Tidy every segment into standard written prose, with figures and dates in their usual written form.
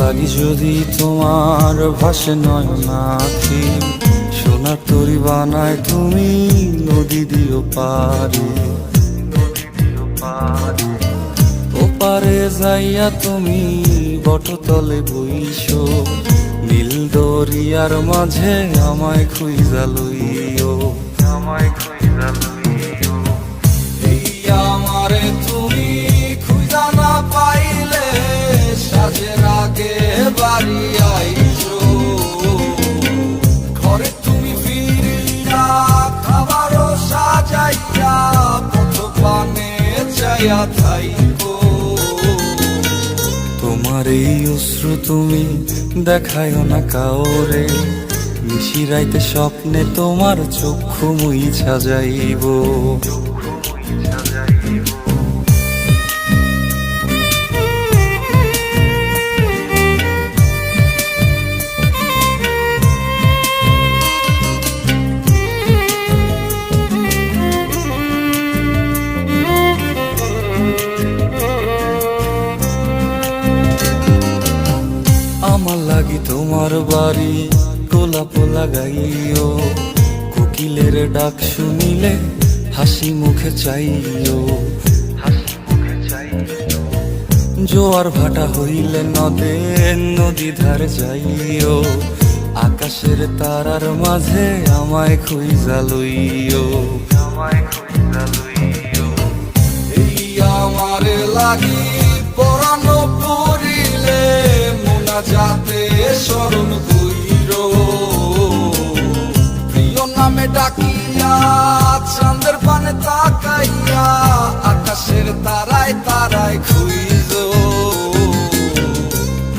লাগি যদি তোমার ভাসে নয়নাখি, সোনার তরি বানায় তুমি নদী দিও পারে। ওপারে যাইয়া তুমি বটতলে বইসো, নীল দরিয়ার মাঝে আমায় খুঁজা লইও, আমায় খুঁজা লইও। এই আমারে তুমি খুঁজা না পাইলে সাজের আগে বাড়ি আইসো, ঘরে তুমি ফিরিয়া খাবারও সাজাইয়া পথ পানে চাইয়া থাইকো। তোমার এই অশ্রু তুমি দেখায়ও না কাউরে, নিশিরাইতে স্বপ্নে তোমার চক্ষু মুইছা যাইব। আমার লাগি তোমার বাড়ি গোলাপ লাগাইও, কোকিলের ডাক শুনিলে হাসি মুখে চাইও, হাসি মুখে চাইও। জোয়ার ভাটা হইলে নদে নদী ধারে যাইও, আকাশের তারার মাঝে আমায় খুঁজা লইও, আমায় খুঁজা লইও। এই আমার লাগি পরানো পড়িলে যাতে স্মরণ কইরো, প্রিয় নামে ডাকিয়া চাঁদের পানে তাকাইয়া আকাশের তারায় তারায় খুঁজো।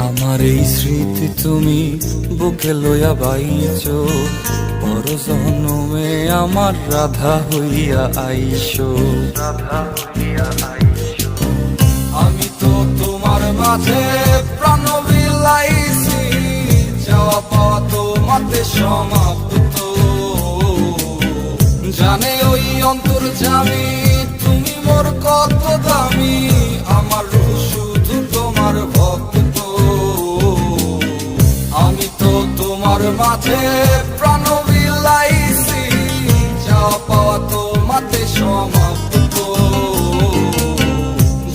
আমার এই স্মৃতি তুমি বুকে লইয়া বাইছো, পর জন্মে আমার রাধা হইয়া আইসো, রাধা হইয়া আইসো। আমি তো তোমার মাঝে প্রাণ বিলাইছি, যাওয়া পাওয়া তোমাতে সমাপ্ত। জানে ওই অন্তর্যামী তুমি মোর কত দামি, আমার শুধু তোমার ভক্ত। আমি তো তোমার মাঝে প্রাণ বিলাইছি, যাওয়া পাওয়া তোমাতে সমাপ্ত।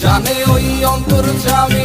জানে ওই অন্তর্যামী